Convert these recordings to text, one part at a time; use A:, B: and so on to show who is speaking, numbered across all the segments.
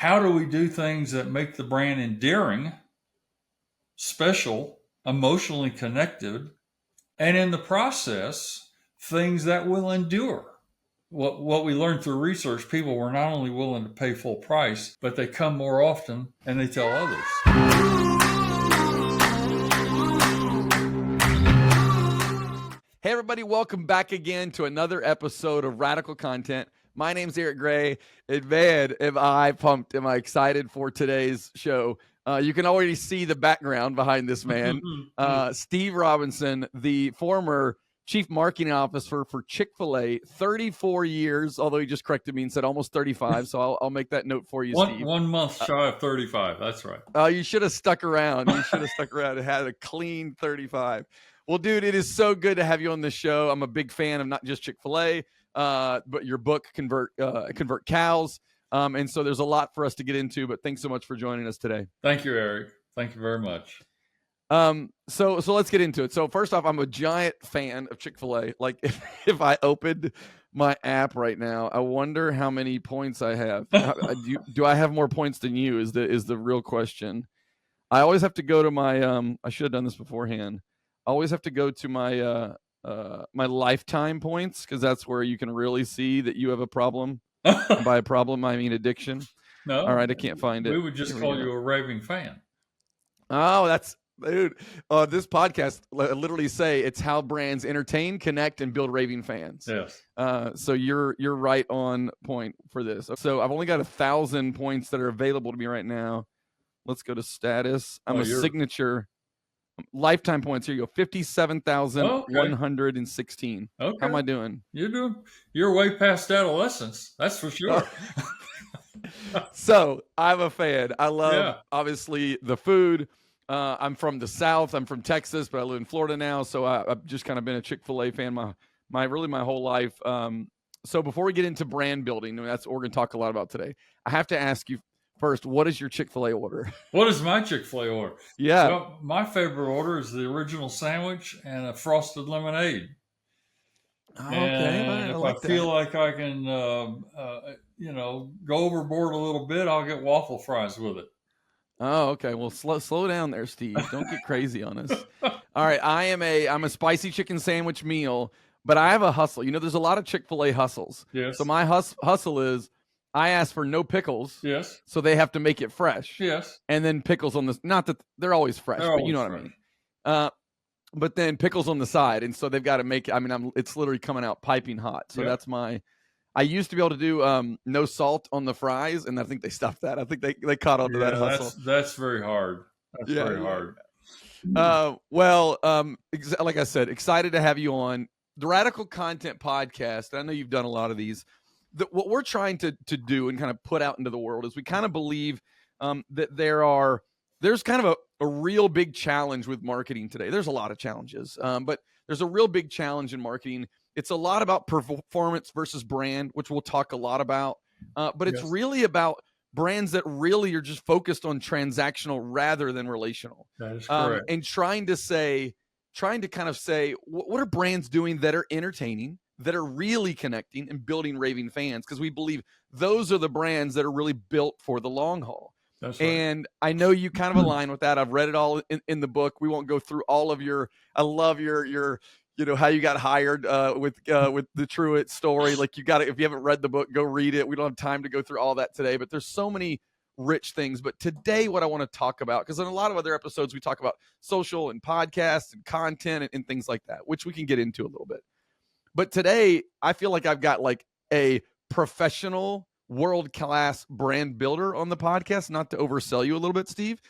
A: how do we do things that make the brand endearing, special, emotionally connected, and in the process, things that will endure. What we learned through research, people were not only willing to pay full price, but they come more often and they tell others.
B: Hey everybody, welcome back again to another episode of Radical Content. My name's Eric Gray, and man, am I pumped, am I excited for today's show. You can already see the background behind this man. Steve Robinson, the former Chief Marketing Officer for Chick-Fil-A, 34 years, although he just corrected me and said almost 35, so I'll make that note for you, Steve.
A: 1 month shy of 35, that's right.
B: You should have stuck around. You should have stuck around and had a clean 35. Well, dude, it is so good to have you on the show. I'm a big fan of not just Chick-fil-A, but your book, Convert Cows. And so there's a lot for us to get into, but thanks so much for joining us today.
A: Thank you, Eric. Thank you very much.
B: So let's get into it. So first off, I'm a giant fan of Chick-fil-A. Like if I opened my app right now, I wonder how many points I have. Do I have more points than you is the real question. I always have to go to my, I should have done this beforehand. I always have to go to my my lifetime points because that's where you can really see that you have a problem. And by a problem, I mean addiction.
A: No.
B: All right, I can't find it.
A: We would just call you a raving fan.
B: Oh, that's dude. This podcast literally say it's how brands entertain, connect, and build raving fans.
A: Yes.
B: So you're right on point for this. So I've only got 1,000 points that are available to me right now. Let's go to status. I'm a signature. Lifetime points. Here you go. 57,116.
A: Okay.
B: How am I doing?
A: You're way past adolescence. That's for sure.
B: So I'm a fan. I love obviously the food. I'm from the South. I'm from Texas, but I live in Florida now. So I've just kind of been a Chick-fil-A fan my whole life. So before we get into brand building, that's what we're going to talk a lot about today. I have to ask you first, what is your Chick-fil-A order?
A: What is my Chick-fil-A order?
B: Yeah.
A: Well, my favorite order is the original sandwich and a frosted lemonade.
B: Okay.
A: And if I feel like I can, go overboard a little bit, I'll get waffle fries with it.
B: Oh, okay. Well, slow down there, Steve. Don't get crazy on us. All right. I'm a spicy chicken sandwich meal, but I have a hustle. There's a lot of Chick-fil-A hustles.
A: Yes.
B: So my hustle is I ask for no pickles.
A: Yes.
B: So they have to make it fresh.
A: Yes.
B: And then pickles on this. Not that they're always fresh, but you know what I mean. But then pickles on the side, and so they've got to make it. I mean, it's literally coming out piping hot. So that's my. I used to be able to do no salt on the fries, and I think they stopped that. I think they caught on to that hustle.
A: That's very hard. That's very hard.
B: Like I said, excited to have you on the Radical Content Podcast. I know you've done a lot of these. What we're trying to do and kind of put out into the world is we kind of believe that there's kind of a real big challenge with marketing today. There's a lot of challenges, but there's a real big challenge in marketing. It's a lot about performance versus brand, which we'll talk a lot about. But it's really about brands that really are just focused on transactional rather than relational.
A: That is correct.
B: And trying to kind of say, what are brands doing that are entertaining, that are really connecting and building raving fans? Because we believe those are the brands that are really built for the long haul.
A: That's right.
B: And I know you kind of align with that. I've read it all in the book. We won't go through all of I love your how you got hired with the Truett story. Like if you haven't read the book, go read it. We don't have time to go through all that today, but there's so many rich things. But today what I want to talk about, because in a lot of other episodes, we talk about social and podcasts and content and things like that, which we can get into a little bit. But today I feel like I've got like a professional world-class brand builder on the podcast, not to oversell you a little bit, Steve.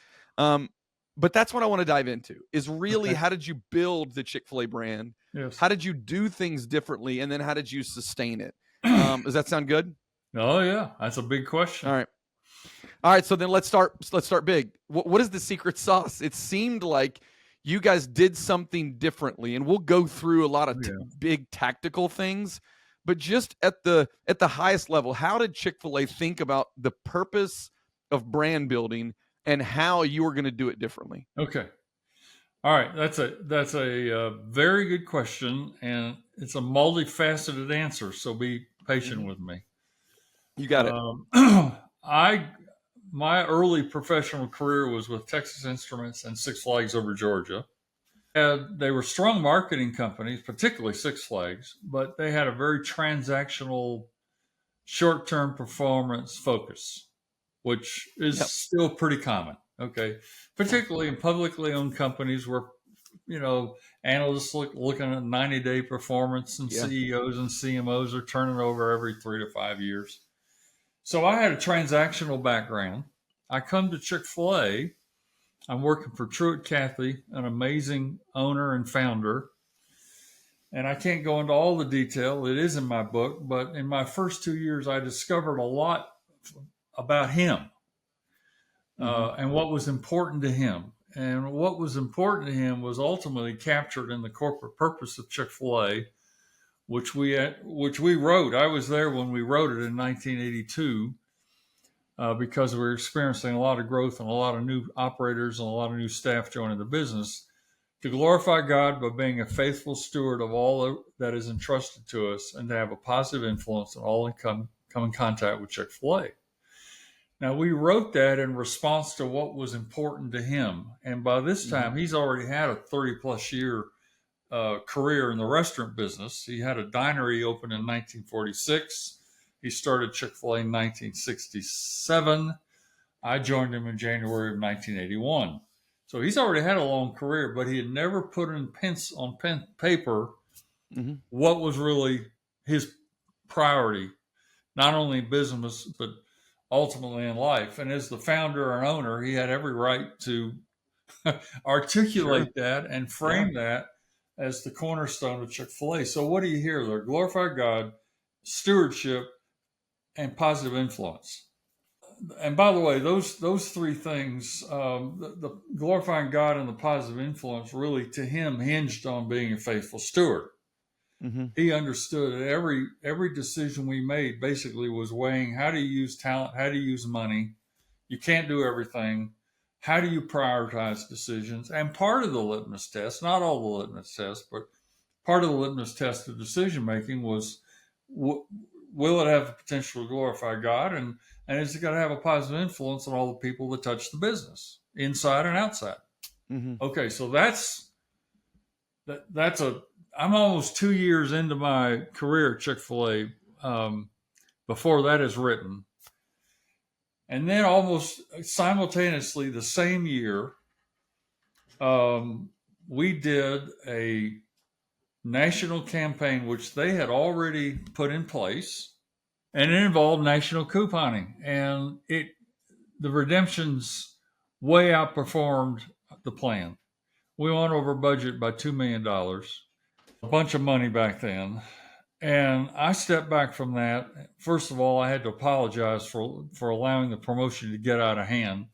B: But that's what I want to dive into is really how did you build the Chick-fil-A brand?
A: Yes.
B: How did you do things differently? And then how did you sustain it? Does that sound good?
A: Oh yeah. That's a big question.
B: All right. So then let's start big. What is the secret sauce? It seemed like you guys did something differently, and we'll go through a lot of big tactical things, but just at the highest level, how did Chick-fil-A think about the purpose of brand building and how you were going to do it differently?
A: Okay. All right. That's a very good question, and it's a multifaceted answer. So be patient with me.
B: You got it.
A: I my early professional career was with Texas Instruments and Six Flags Over Georgia. They were strong marketing companies, particularly Six Flags, but they had a very transactional, short-term performance focus, which is
B: Yep.
A: still pretty common. Okay, particularly in publicly owned companies where analysts looking at 90-day performance, and
B: Yeah.
A: CEOs and CMOs are turning over every 3 to 5 years. So I had a transactional background. I come to Chick-fil-A. I'm working for Truett Cathy, an amazing owner and founder. And I can't go into all the detail. It is in my book, but in my first 2 years, I discovered a lot about him
B: Hmm.
A: and what was important to him. And what was important to him was ultimately captured in the corporate purpose of Chick-fil-A, which we wrote. I was there when we wrote it in 1982 because we were experiencing a lot of growth and a lot of new operators and a lot of new staff joining the business. To glorify God by being a faithful steward of all that is entrusted to us, and to have a positive influence on all who come in contact with Chick-fil-A. Now, we wrote that in response to what was important to him. And by this
B: Hmm.
A: time, he's already had a 30 plus year career in the restaurant business. He had a diner he opened in 1946. He started Chick-fil-A in 1967. I joined him in January of 1981. So he's already had a long career, but he had never put in pen paper
B: Hmm.
A: what was really his priority, not only in business, but ultimately in life. And as the founder and owner, he had every right to
B: Sure.
A: articulate that and
B: Yeah.
A: frame that as the cornerstone of Chick-fil-A. So what do you hear there? Glorify God, stewardship, and positive influence. And by the way, those three things, the glorifying God and the positive influence, really to him hinged on being a faithful steward.
B: Hmm.
A: He understood that every decision we made basically was weighing how do you use talent, how do you use money. You can't do everything. How do you prioritize decisions? And part of the litmus test, not all the litmus tests, but part of the litmus test of decision making was w- will it have the potential to glorify God, and is it going to have a positive influence on all the people that touch the business, inside and outside?
B: Hmm.
A: Okay, so that's a. I'm almost 2 years into my career at Chick-fil-A. Before that is written, and then almost simultaneously the same year, um, we did a national campaign which they had already put in place, and it involved national couponing, and it the redemptions way outperformed the plan. We went over budget by $2 million, a bunch of money back then. And I stepped back from that. First of all, I had to apologize for allowing the promotion to get out of hand.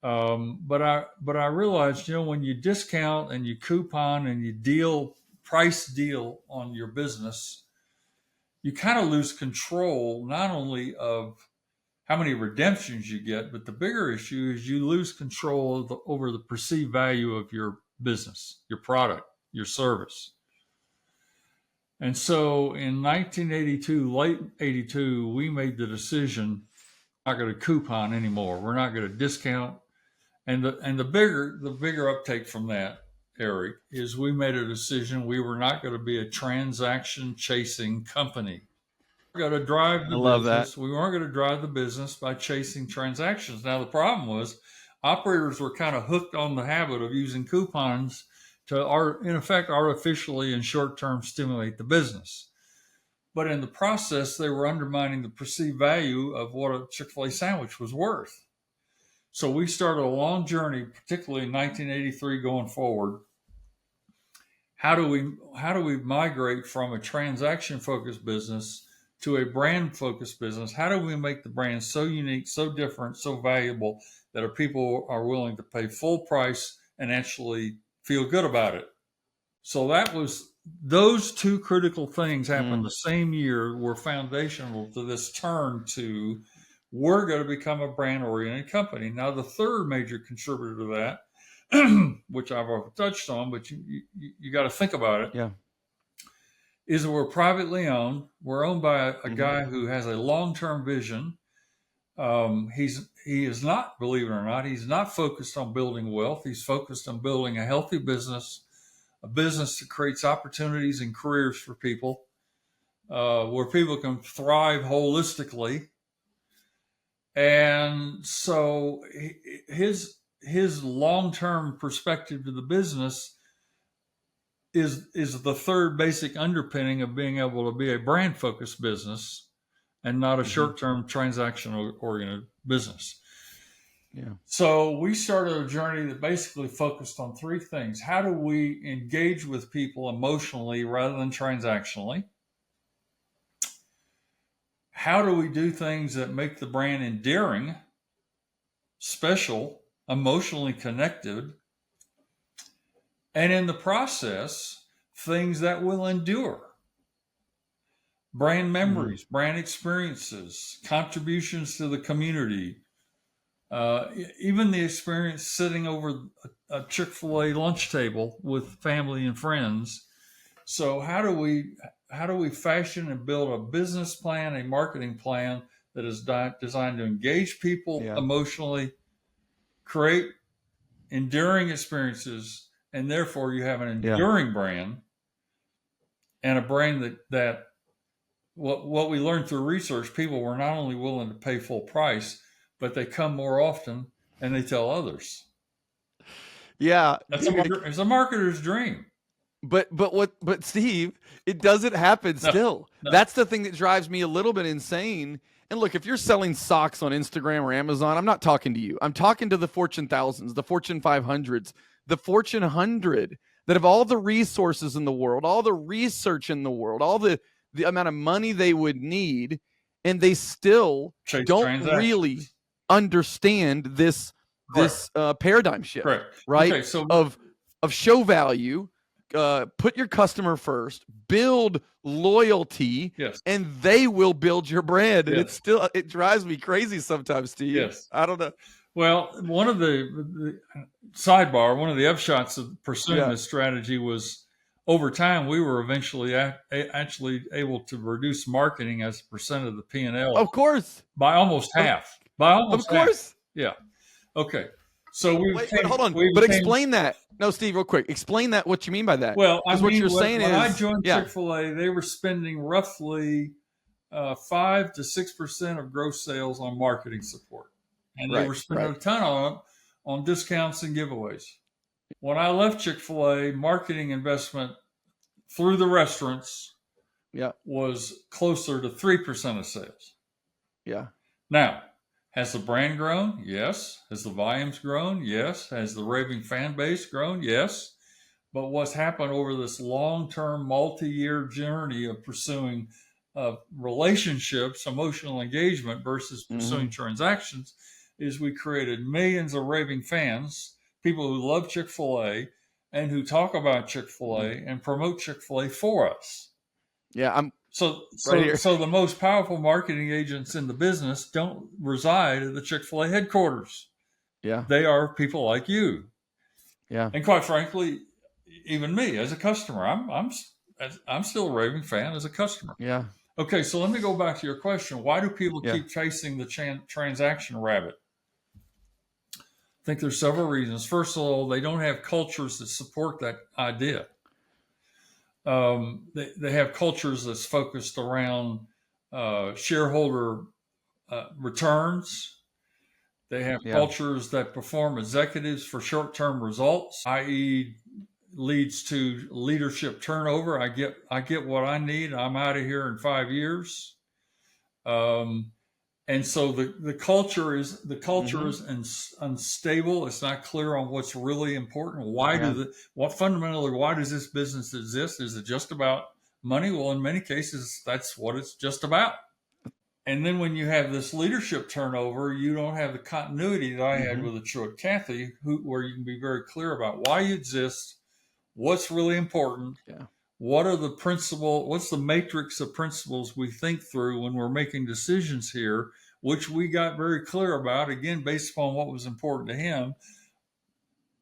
A: But I realized, when you discount and you coupon and you price deal on your business, you kind of lose control not only of how many redemptions you get, but the bigger issue is you lose control over the perceived value of your business, your product, your service. And so in 1982, late 82, we made the decision we're not going to coupon anymore. We're not going to discount. And the bigger uptake from that, Eric, is we made a decision we were not going to be a transaction chasing company. Going to drive
B: I
A: the
B: love that.
A: business. We weren't going to drive the business by chasing transactions. Now, the problem was operators were kind of hooked on the habit of using coupons to, in effect, artificially and short term stimulate the business. But in the process, they were undermining the perceived value of what a Chick-fil-A sandwich was worth. So we started a long journey, particularly in 1983 going forward. How do we migrate from a transaction focused business to a brand focused business? How do we make the brand so unique, so different, so valuable that our people are willing to pay full price and actually feel good about it? So those two critical things happened
B: Mm.
A: the same year, were foundational to this turn to we're going to become a brand oriented company. Now, the third major contributor to that, which I've already touched on, but you got to think about it,
B: Yeah.
A: is that we're privately owned. We're owned by a
B: Hmm.
A: guy who has a long term vision. He is not, believe it or not, he's not focused on building wealth. He's focused on building a healthy business, a business that creates opportunities and careers for people, where people can thrive holistically. And so his long-term perspective to the business is the third basic underpinning of being able to be a brand focused business and not a short-term transactional oriented business.
B: Yeah.
A: So we started a journey that basically focused on three things. How do we engage with people emotionally rather than transactionally? How do we do things that make the brand endearing, special, emotionally connected, and in the process, things that will endure? Brand memories, brand experiences, contributions to the community, even the experience sitting over a Chick-fil-A lunch table with family and friends. So how do we fashion and build a business plan, a marketing plan that is designed to engage people emotionally, create enduring experiences, and therefore you have an enduring brand and a brand that what we learned through research, people were not only willing to pay full price, but they come more often and they tell others.
B: Yeah,
A: It's a marketer's dream.
B: But Steve, it doesn't happen still.
A: No.
B: That's the thing that drives me a little bit insane. And look, if you're selling socks on Instagram or Amazon, I'm not talking to you. I'm talking to the Fortune thousands, the Fortune 500s, the Fortune 100 that have all the resources in the world, all the research in the world, all the amount of money they would need, and they still don't really understand this paradigm shift, right?
A: Okay, so
B: of show value, put your customer first, build loyalty, and they will build your brand. And it drives me crazy sometimes, Steve.
A: Yes.
B: I don't know.
A: Well, one of the upshots of pursuing this strategy was, over time, we were eventually actually able to reduce marketing as a percent of the P&L.
B: Of course.
A: By almost half. Of
B: course.
A: Yeah. Okay. So
B: but hold on. But explain that. No, Steve, real quick. Explain that. What you mean by that?
A: Well,
B: what you're saying
A: when I joined Chick-fil-A, they were spending roughly 5 to 6% of gross sales on marketing support, and they were spending a ton on discounts and giveaways. When I left Chick-fil-A, marketing investment through the restaurants was closer to 3% of sales.
B: Yeah.
A: Now, has the brand grown? Yes. Has the volumes grown? Yes. Has the raving fan base grown? Yes. But what's happened over this long-term, multi-year journey of pursuing relationships, emotional engagement versus pursuing transactions, is we created millions of raving fans, people who love Chick-fil-A and who talk about Chick-fil-A and promote Chick-fil-A for us.
B: Yeah,
A: So the most powerful marketing agents in the business don't reside at the Chick-fil-A headquarters.
B: Yeah.
A: They are people like you.
B: Yeah.
A: And quite frankly, even me as a customer, I'm still a raving fan as a customer.
B: Yeah.
A: Okay, so let me go back to your question. Why do people keep chasing the transaction rabbit? I think there's several reasons. First of all, they don't have cultures that support that idea. They have cultures that's focused around shareholder returns. They have cultures that perform executives for short-term results, i.e., leads to leadership turnover. I get what I need. I'm out of here in 5 years. And so the culture is unstable. It's not clear on what's really important. Why does this business exist? Is it just about money? Well, in many cases, that's what it's just about. And then when you have this leadership turnover, you don't have the continuity that I had with Truett Cathy, where you can be very clear about why you exist, what's really important, what are what's the matrix of principles we think through when we're making decisions here, which we got very clear about, again, based upon what was important to him,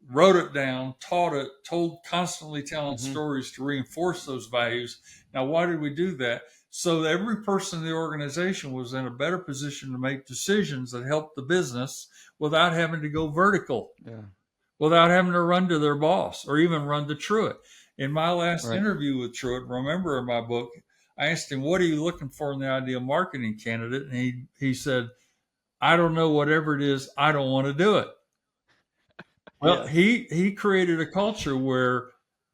A: wrote it down, taught it, constantly telling stories to reinforce those values. Now, why did we do that? so that every person in the organization was in a better position to make decisions that helped the business without having to go vertical,
B: Yeah.
A: without having to run to their boss or even run to Truett. In my last
B: Right.
A: interview with Truett, remember in my book, I asked him, what are you looking for in the ideal marketing candidate? And he said, I don't know, whatever it is, I don't want to do it. Well,
B: Yeah.
A: he created a culture where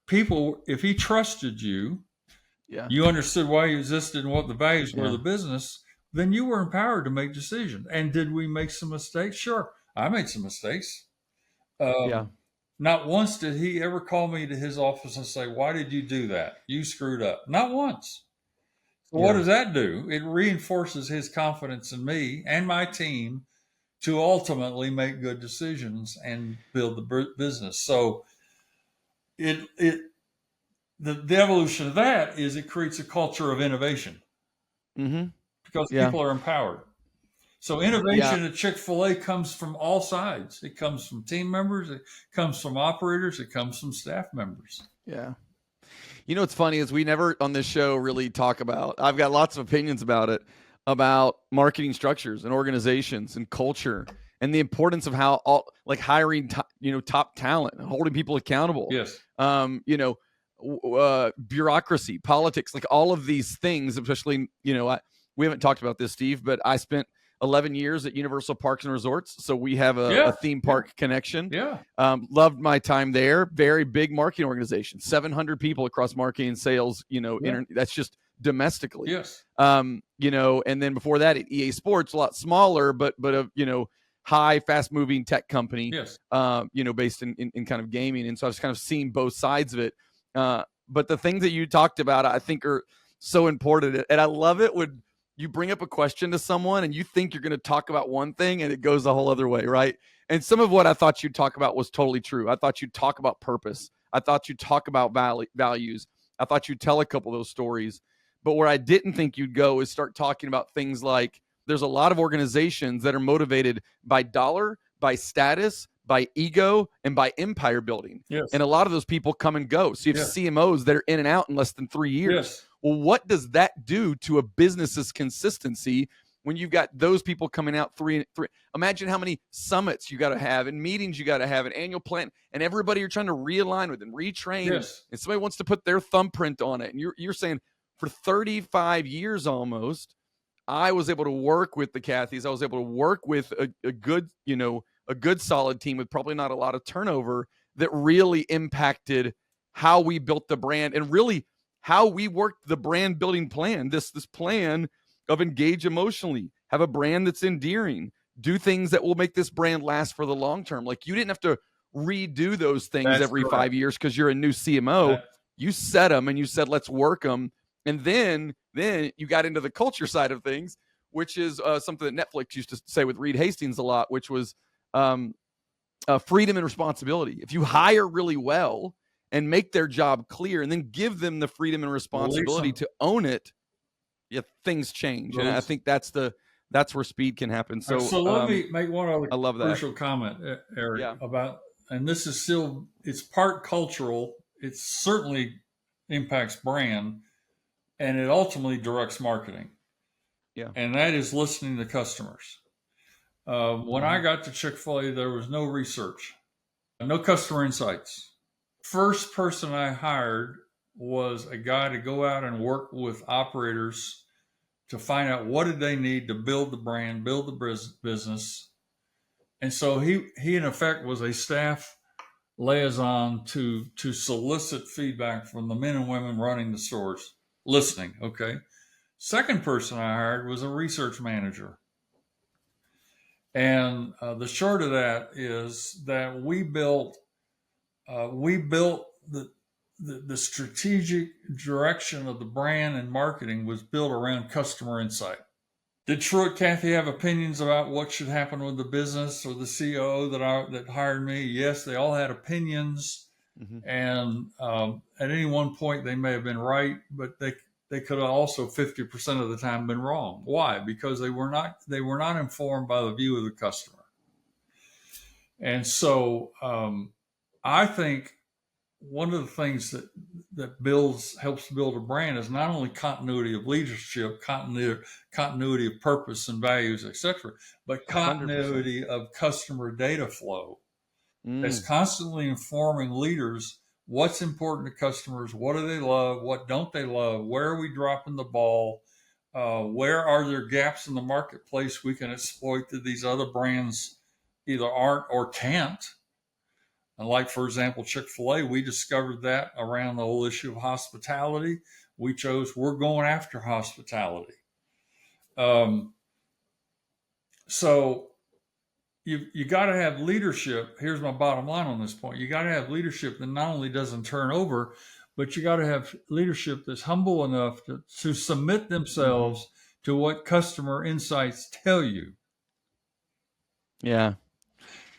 A: people, if he trusted you,
B: Yeah.
A: you understood why you existed and what the values were of
B: Yeah.
A: the business, then you were empowered to make decisions. And did we make some mistakes? Sure, I made some mistakes.
B: Yeah.
A: Not once did he ever call me to his office and say, why did you do that? You screwed up. Not once. So what
B: Yeah.
A: does that do? It reinforces his confidence in me and my team to ultimately make good decisions and build the business. So it the evolution of that is it creates a culture of innovation
B: Mm-hmm.
A: because
B: Yeah.
A: people are empowered. So
B: Yeah.
A: innovation at Chick-fil-A comes from all sides. It comes from team members, it comes from operators, it comes from staff members.
B: Yeah. You know what's funny is we never on this show really talk about. I've got lots of opinions about it, about marketing structures and organizations and culture and the importance of how all like hiring top talent and holding people accountable.
A: Yes.
B: Bureaucracy, politics, like all of these things, especially we haven't talked about this, Steve, but I spent 11 years at Universal Parks and Resorts, so we have a theme park connection.
A: Yeah.
B: Loved my time there. Very big marketing organization, 700 people across marketing and sales. That's just domestically.
A: Yes.
B: And then before that at EA Sports, a lot smaller, but a high, fast moving tech company.
A: Yes.
B: Based in kind of gaming, and so I've just kind of seen both sides of it. But the things that you talked about, I think, are so important, and I love it when you bring up a question to someone and you think you're going to talk about one thing and it goes the whole other way, right? And some of what I thought you'd talk about was totally true. I thought you'd talk about purpose. I thought you'd talk about values. I thought you'd tell a couple of those stories. But where I didn't think you'd go is start talking about things like there's a lot of organizations that are motivated by dollar, by status, by ego, and by empire building.
A: Yes.
B: And a lot of those people come and go. So you have CMOs that are in and out in less than 3 years.
A: Yes.
B: Well, what does that do to a business's consistency when you've got those people coming out three? Imagine how many summits you got to have and meetings you got to have, an annual plan, and everybody you're trying to realign with and retrain.
A: Yes.
B: And somebody wants to put their thumbprint on it. And you're saying for 35 years almost, I was able to work with the Cathys. I was able to work with a good, a good solid team with probably not a lot of turnover that really impacted how we built the brand and really how we worked the brand building plan, this plan of engage emotionally, have a brand that's endearing, do things that will make this brand last for the long term. Like you didn't have to redo those things every 5 years because you're a new CMO. You set them and you said, let's work them. And then you got into the culture side of things, which is something that Netflix used to say with Reed Hastings a lot, which was freedom and responsibility. If you hire really well and make their job clear and then give them the freedom and responsibility to own it, things change. And I think that's where speed can happen. So
A: let me make one other crucial
B: that.
A: comment, Eric, about, and this is still, it's part cultural. It certainly impacts brand and it ultimately directs marketing.
B: Yeah.
A: And that is listening to customers. When I got to Chick-fil-A, there was no research, no customer insights. First person I hired was a guy to go out and work with operators to find out what did they need to build the brand, build the business. And so he in effect was a staff liaison to solicit feedback from the men and women running the stores, listening. Okay. Second person I hired was a research manager. And the short of that is that we built the strategic direction of the brand and marketing was built around customer insight. Did Truett Cathy have opinions about what should happen with the business or the COO that hired me? Yes, they all had opinions, and at any one point they may have been right, but they could have also 50% of the time been wrong. Why? Because they were not informed by the view of the customer. And so I think one of the things that helps build a brand is not only continuity of leadership, continuity of purpose and values, etc., but
B: 100%.
A: continuity of customer data flow. That's
B: Mm,
A: constantly informing leaders what's important to customers, what do they love, what don't they love, where are we dropping the ball, where are there gaps in the marketplace we can exploit that these other brands either aren't or can't. And like, for example, Chick-fil-A, we discovered that around the whole issue of hospitality. We're going after hospitality. Um, so you got to have leadership. Here's my bottom line on this point. You got to have leadership that not only doesn't turn over, but you got to have leadership that's humble enough to submit
B: mm-hmm.
A: themselves to what customer insights tell you.
B: Yeah.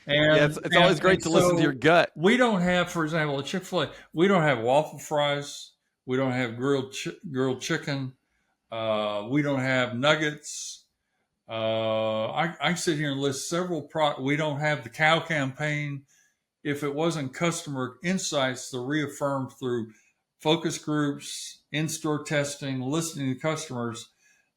B: Yeah.
A: And
B: It's always
A: and
B: great
A: and
B: to listen to your
A: so
B: gut.
A: we don't have, for example, at Chick-fil-A, we don't have waffle fries. We don't have grilled chicken. We don't have nuggets. I sit here and list several we don't have the cow campaign. If it wasn't customer insights to reaffirm through focus groups, in-store testing, listening to customers,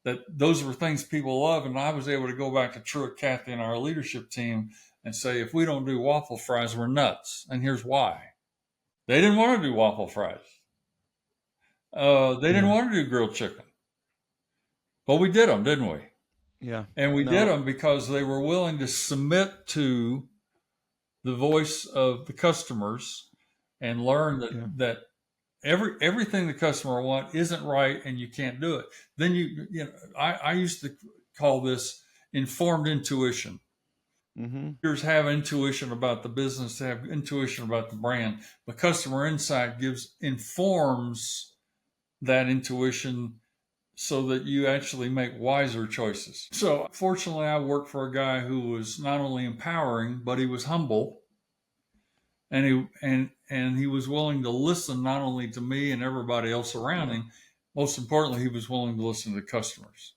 A: that those were things people love. And I was able to go back to Truett, Kathy, and our leadership team and say, if we don't do waffle fries, we're nuts. And here's why. They didn't want to do waffle fries. They didn't
B: Yeah.
A: want to do grilled chicken. But we did them, didn't we?
B: Yeah.
A: And we did
B: No.
A: them because they were willing to submit to the voice of the customers and learn
B: Yeah.
A: that everything the customer wants isn't right and you can't do it. Then I used to call this informed intuition.
B: Mm-hmm.
A: Leaders have intuition about the business, have intuition about the brand. But customer insight informs that intuition so that you actually make wiser choices. So fortunately, I worked for a guy who was not only empowering, but he was humble, and he was willing to listen not only to me and everybody else around
B: Yeah.
A: him. Most importantly, he was willing to listen to customers.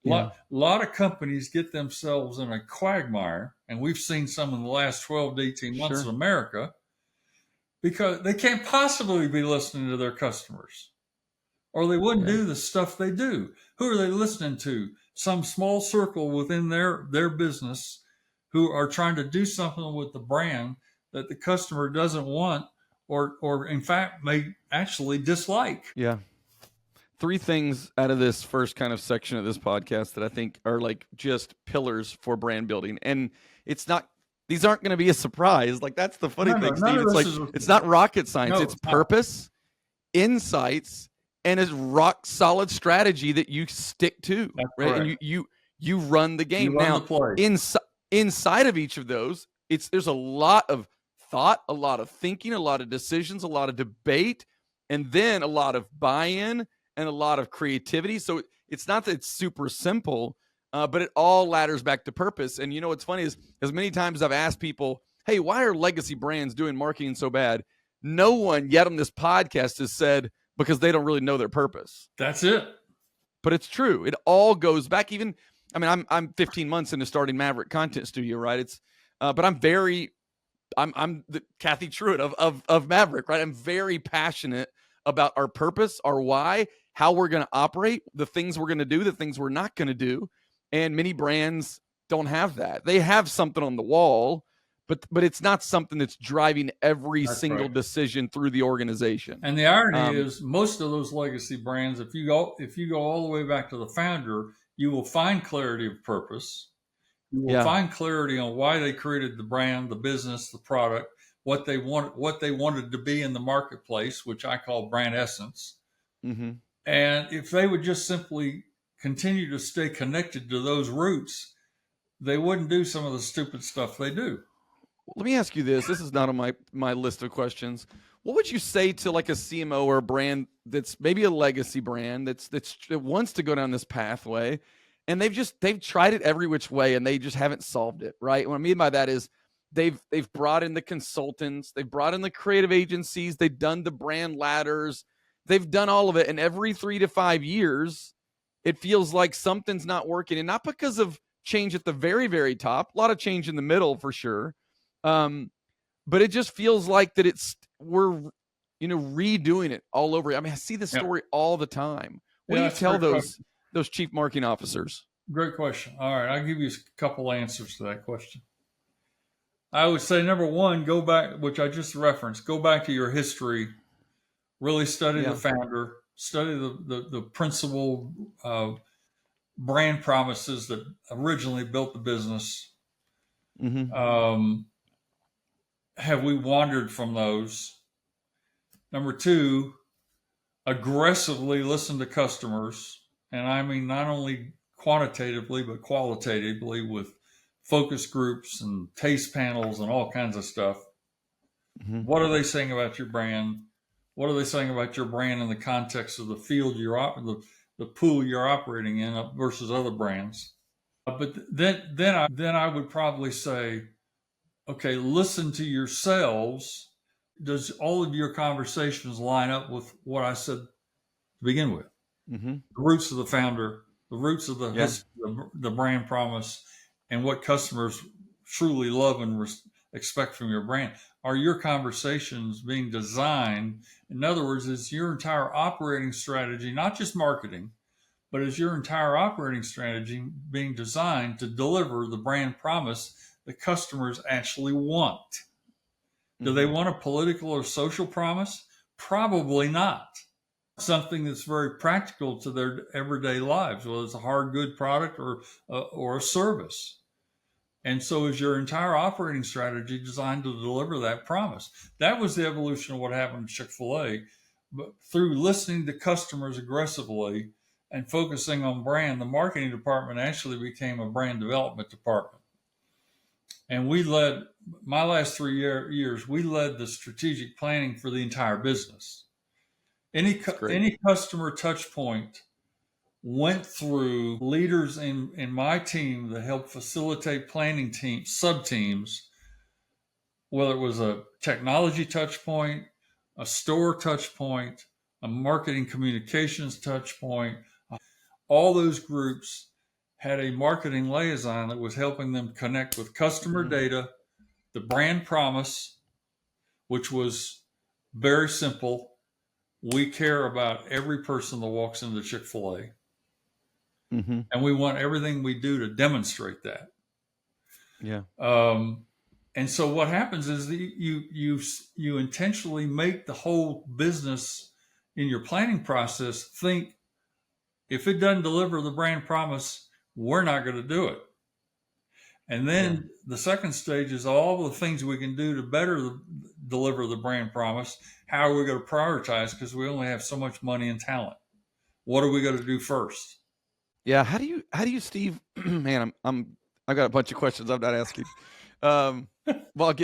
B: Yeah.
A: Lot of companies get themselves in a quagmire, and we've seen some in the last 12 to 18 months in
B: Sure.
A: America because they can't possibly be listening to their customers, or they wouldn't
B: Yeah.
A: do the stuff they do. Who are they listening to? Some small circle within their business who are trying to do something with the brand that the customer doesn't want, or in fact may actually dislike.
B: Yeah. Three things out of this first kind of section of this podcast that I think are like just pillars for brand building. And it's not, these aren't going to be a surprise. Like, that's the funny thing,
A: None
B: Steve.
A: of
B: It's
A: this
B: like,
A: is
B: it's not rocket science.
A: no,
B: It's
A: it's not.
B: purpose, insights, and a rock solid strategy that you stick to.
A: That's
B: Right.
A: correct.
B: And you run the game.
A: You run
B: Now,
A: the play.
B: inside of each of those, there's a lot of thought, a lot of thinking, a lot of decisions, a lot of debate, and then a lot of buy-in and a lot of creativity. So it's not that it's super simple, but it all ladders back to purpose. And you know what's funny is, as many times as I've asked people, hey, why are legacy brands doing marketing so bad? No one yet on this podcast has said because they don't really know their purpose.
A: That's it.
B: But it's true. It all goes back. Even, I mean, I'm 15 months into starting Maverick Content Studio, right? But I'm the Kathy Truett of Maverick, right? I'm very passionate about our purpose, our why, how we're going to operate, the things we're going to do, the things we're not going to do. And many brands don't have that. They have something on the wall, but it's not something that's driving every single decision through the organization.
A: And the irony is, most of those legacy brands, if you go all the way back to the founder, you will find clarity of purpose. You will find clarity on why they created the brand, the business, the product, what they wanted to be in the marketplace, which I call brand essence.
B: Mm-hmm.
A: And if they would just simply continue to stay connected to those roots, they wouldn't do some of the stupid stuff they do.
B: Let me ask you this. This is not on my list of questions. What would you say to like a CMO or a brand that's maybe a legacy brand that wants to go down this pathway, and they've tried it every which way and they just haven't solved it, right? What I mean by that is they've brought in the consultants, they've brought in the creative agencies, they've done the brand ladders, they've done all of it, and every 3 to 5 years, it feels like something's not working, and not because of change at the very, very top, a lot of change in the middle for sure. But it just feels like that redoing it all over. I mean, I see this
A: Yep.
B: story all the time. What do you
A: That's a
B: tell
A: great question.
B: those chief marketing officers?
A: Great question. All right, I'll give you a couple answers to that question. I would say number one, go back, which I just referenced, go back to your history, really study the
B: Yeah.
A: founder, study the principal brand promises that originally built the business.
B: Mm-hmm.
A: Have we wandered from those? Number two, aggressively listen to customers. And I mean, not only quantitatively, but qualitatively with focus groups and taste panels and all kinds of stuff.
B: Mm-hmm.
A: What are they saying about your brand? What are they saying about your brand in the context of the field the pool you're operating in versus other brands? But then I would probably say, okay, listen to yourselves. Does all of your conversations line up with what I said to begin with?
B: Mm-hmm.
A: The roots of the founder, the roots of
B: Yeah.
A: the brand promise, and what customers truly love and expect from your brand. Are your conversations being designed? In other words, is your entire operating strategy, not just marketing, but is your entire operating strategy being designed to deliver the brand promise that customers actually want? Do they want a political or social promise? Probably not. Something that's very practical to their everyday lives, whether it's a hard good product or a service. And so is your entire operating strategy designed to deliver that promise? That was the evolution of what happened at Chick-fil-A. But through listening to customers aggressively and focusing on brand, the marketing department actually became a brand development department. And we led, my last 3 years, we led the strategic planning for the entire business. Any customer touch point went through leaders in my team that helped facilitate planning teams, sub teams, whether it was a technology touch point, a store touch point, a marketing communications touch point. All those groups had a marketing liaison that was helping them connect with customer data, the brand promise, which was very simple. We care about every person that walks into Chick-fil-A.
B: Mm-hmm.
A: And we want everything we do to demonstrate that.
B: Yeah.
A: And so what happens is that you intentionally make the whole business in your planning process think, if it doesn't deliver the brand promise, we're not going to do it. And then the second stage is all the things we can do to better deliver the brand promise. How are we going to prioritize? Because we only have so much money and talent. What are we going to do first?
B: Yeah. How do you, Steve? Man, I got a bunch of questions I'm not asking. Well,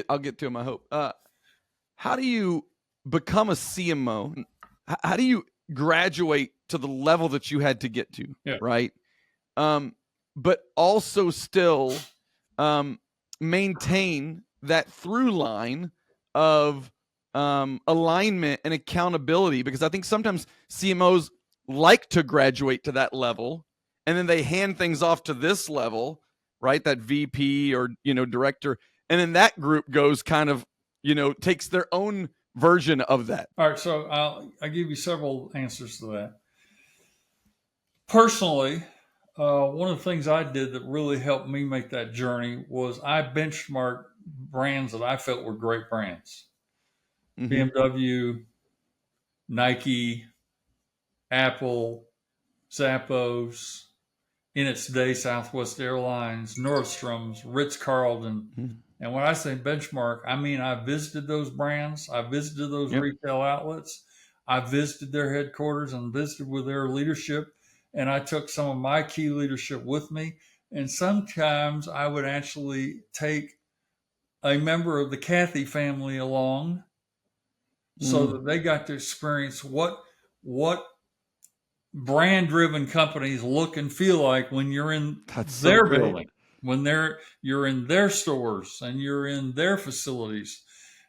B: I'll get to them, I hope. How do you become a CMO? How do you graduate to the level that you had to get to?
A: Yeah.
B: Right. But also still maintain that through line of alignment and accountability, because I think sometimes CMOs like to graduate to that level and then they hand things off to this level, right? That VP or, director. And then that group goes kind of, takes their own version of that.
A: All right. So I'll give you several answers to that. Personally, one of the things I did that really helped me make that journey was I benchmarked brands that I felt were great brands. BMW, Nike, Apple, Zappos, in its day, Southwest Airlines, Nordstrom's, Ritz-Carlton. And when I say benchmark, I mean I visited those brands. I visited those retail outlets. I visited their headquarters and visited with their leadership. And I took some of my key leadership with me. And sometimes I would actually take a member of the Cathy family along so that they got to experience what brand-driven companies look and feel like when you're in their building, when you're in their stores and you're in their facilities.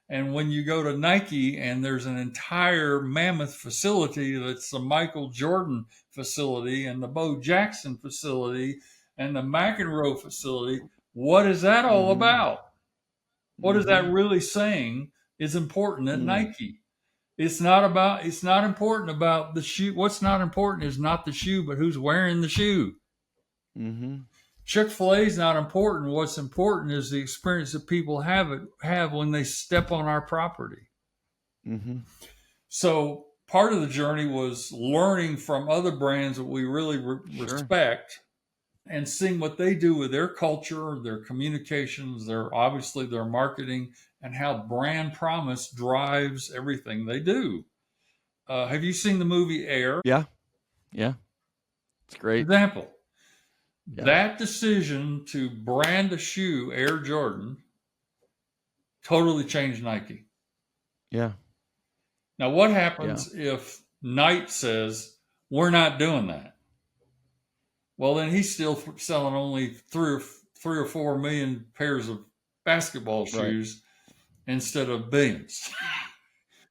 A: And when you go to Nike and there's an entire mammoth facility that's the Michael Jordan facility and the Bo Jackson facility and the McEnroe facility, what is that all about? What is that really saying is important at Nike? It's not important about the shoe. What's not important is not the shoe, but who's wearing the shoe.
B: Mm-hmm.
A: Chick-fil-A is not important. What's important is the experience that people have when they step on our property.
B: Mm-hmm.
A: So part of the journey was learning from other brands that we really respect and seeing what they do with their culture, their communications, obviously their marketing, and how brand promise drives everything they do. Have you seen the movie Air?
B: Yeah. It's great.
A: Example.
B: Yeah.
A: That decision to brand a shoe, Air Jordan, totally changed Nike.
B: Yeah.
A: Now, what happens if Nike says, we're not doing that? Well, then he's still selling only 3 or 4 million pairs of basketball shoes instead of billions.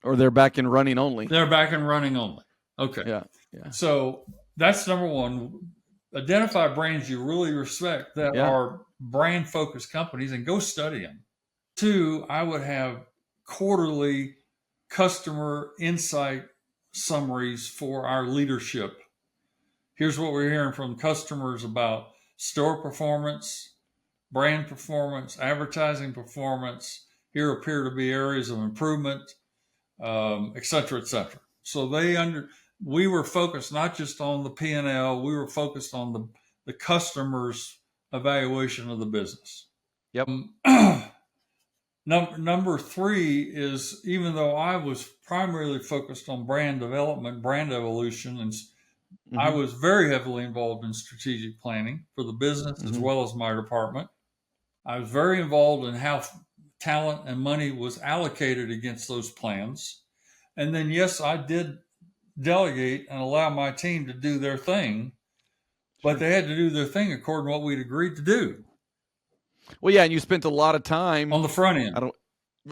B: Or they're back in running only.
A: They're back in running only. Okay.
B: Yeah.
A: So that's number one. Identify brands you really respect that are brand focused companies and go study them. 2, I would have quarterly customer insight summaries for our leadership. Here's what we're hearing from customers about store performance, brand performance, advertising performance. Here appear to be areas of improvement, et cetera, et cetera. So we were focused not just on the P&L, we were focused on the customer's evaluation of the business.
B: Yep.
A: Number 3 is, even though I was primarily focused on brand development, brand evolution, and I was very heavily involved in strategic planning for the business as well as my department. I was very involved in how talent and money was allocated against those plans. And then, yes, I did delegate and allow my team to do their thing, but they had to do their thing according to what we'd agreed to do.
B: Well, yeah, and you spent a lot of time
A: on the front end.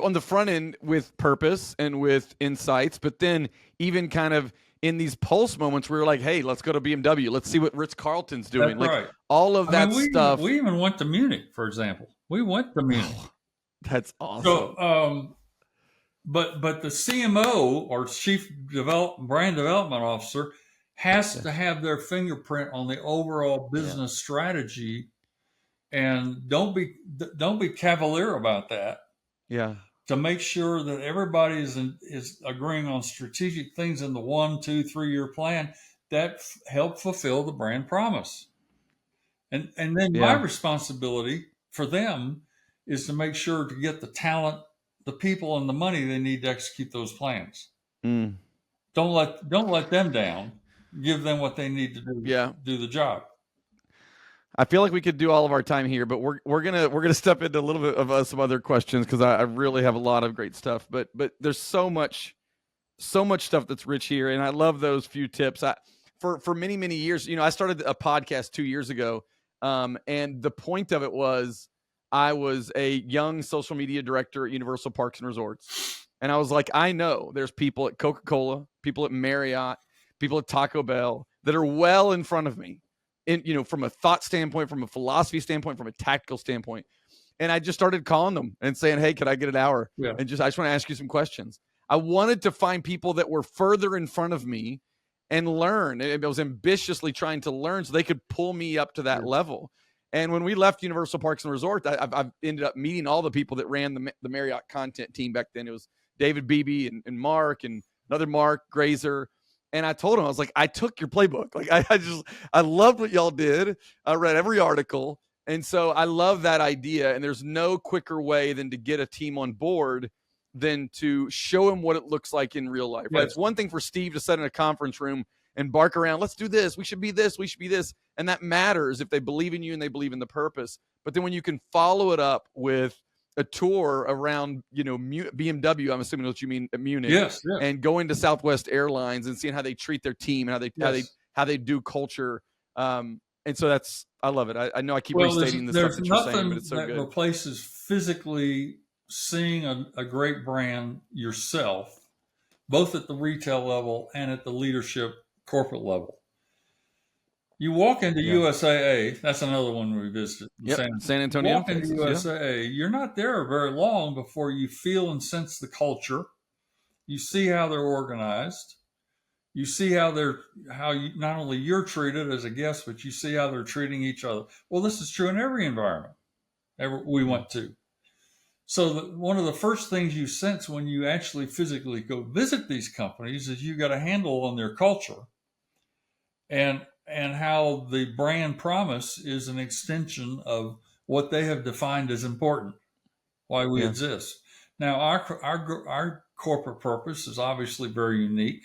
B: On the front end with purpose and with insights, but then even kind of in these pulse moments where you're like, hey, let's go to BMW. Let's see what Ritz-Carlton's doing.
A: That's right.
B: All of that stuff.
A: We even went to Munich, for example. We went to Munich.
B: That's awesome.
A: So, but the CMO or Chief Brand Development Officer has to have their fingerprint on the overall business strategy, and don't be cavalier about that.
B: Yeah.
A: To make sure that everybody is agreeing on strategic things in the 1, 2, 3 year plan that help fulfill the brand promise. And then my responsibility for them is to make sure to get the talent, the people, and the money they need to execute those plans. Don't let them down. Give them what they need to do the job.
B: I feel like we could do all of our time here, but we're gonna step into a little bit of some other questions because I really have a lot of great stuff. But there's so much stuff that's rich here, and I love those few tips. For many years, I started a podcast 2 years ago, and the point of it was I was a young social media director at Universal Parks and Resorts, and I was like, I know there's people at Coca-Cola, people at Marriott, people at Taco Bell that are well in front of me. From a thought standpoint, from a philosophy standpoint, from a tactical standpoint. And I just started calling them and saying, hey, could I get an hour?
A: Yeah.
B: And I just want to ask you some questions. I wanted to find people that were further in front of me and learn. And I was ambitiously trying to learn so they could pull me up to that level. And when we left Universal Parks and Resort, I've ended up meeting all the people that ran the Marriott content team back then. It was David Beebe and Mark and another Mark Grazer. And I told him, I was like, I took your playbook. Like, I loved what y'all did. I read every article. And so I love that idea. And there's no quicker way than to get a team on board than to show them what it looks like in real life. Right? It's one thing for Steve to sit in a conference room and bark around, let's do this. We should be this. We should be this. And that matters if they believe in you and they believe in the purpose. But then when you can follow it up with a tour around, BMW, I'm assuming what you mean at Munich,
A: yes.
B: And going to Southwest Airlines and seeing how they treat their team and how they do culture. And so I love it. I know I keep restating the stuff that you're saying, but it's so good.
A: There's nothing that replaces physically seeing a great brand yourself, both at the retail level and at the leadership corporate level. You walk into USAA, that's another one we visited.
B: San Antonio.
A: Walk into USAA, you're not there very long before you feel and sense the culture. You see how they're organized. You see how you, not only you're treated as a guest, but you see how they're treating each other. Well, this is true in every environment we
B: Mm.
A: went to. So one of the first things you sense when you actually physically go visit these companies is you got a handle on their culture and how the brand promise is an extension of what they have defined as important, why we
B: Yeah.
A: exist. Now, our corporate purpose is obviously very unique,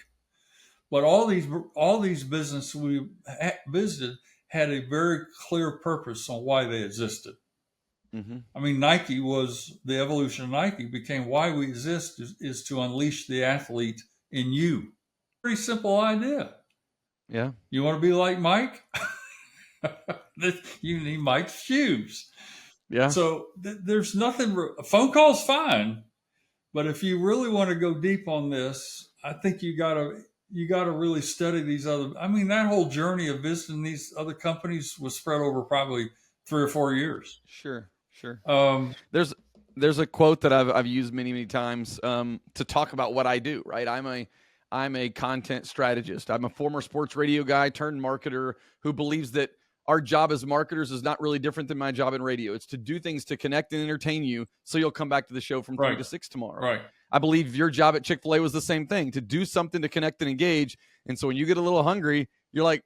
A: but all these businesses we visited had a very clear purpose on why they existed.
B: Mm-hmm.
A: I mean, Nike was the evolution of Nike became why we exist is to unleash the athlete in you. Pretty simple idea.
B: Yeah.
A: You want to be like Mike? You need Mike's shoes.
B: Yeah.
A: So there's nothing. A phone call's fine, but if you really want to go deep on this, I think you gotta really study these other. I mean, that whole journey of visiting these other companies was spread over probably 3 or 4 years.
B: Sure. Sure.
A: Um,
B: There's there's a quote that I've used many times to talk about what I do. Right, I'm a content strategist. I'm a former sports radio guy turned marketer who believes that our job as marketers is not really different than my job in radio. It's to do things to connect and entertain you, so you'll come back to the show from 3 to 6 tomorrow.
A: right.
B: I believe your job at Chick-fil-A was the same thing, to do something to connect and engage. And so when you get a little hungry, you're like,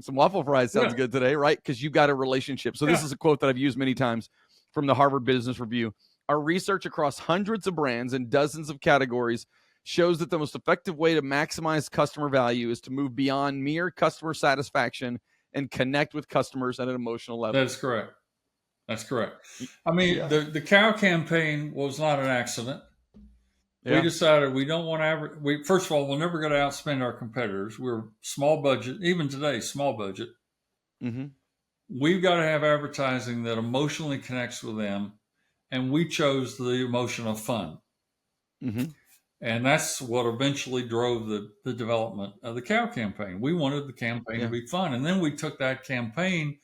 B: some waffle fries sounds
A: Yeah.
B: good today, right? Because you've got a relationship. So this
A: Yeah.
B: is a quote that I've used many times from the Harvard Business Review. Our research across hundreds of brands and dozens of categories shows that the most effective way to maximize customer value is to move beyond mere customer satisfaction and connect with customers at an emotional level.
A: That's correct. That's correct. I mean,
B: Yeah.
A: the cow campaign was not an accident. We
B: Yeah.
A: decided we don't want to. We first of all, we're never going to outspend our competitors. We're small budget, even today, small budget.
B: Mm-hmm.
A: We've got to have advertising that emotionally connects with them, and we chose the emotion of fun,
B: Mm-hmm.
A: and that's what eventually drove the development of the cow campaign. We wanted the campaign to
B: Yeah.
A: be fun, and then we took that campaign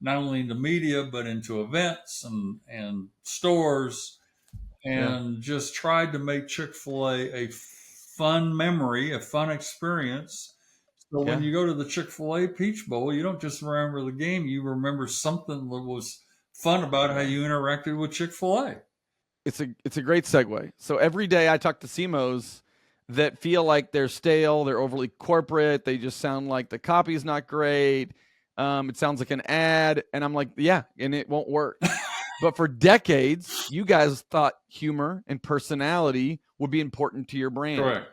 A: not only into media but into events and stores
B: Yeah.
A: and just tried to make Chick-fil-A a fun memory, a fun experience. So when
B: Yeah.
A: you go to the Chick-fil-A Peach Bowl, you don't just remember the game, you remember something that was fun about how
B: Yeah.
A: you interacted with Chick-fil-A.
B: It's a great segue. So every day I talk to CMOs that feel like they're stale, they're overly corporate, they just sound like the copy's not great. It sounds like an ad, and I'm like, yeah, and it won't work. But for decades, you guys thought humor and personality would be important to your brand.
A: Correct.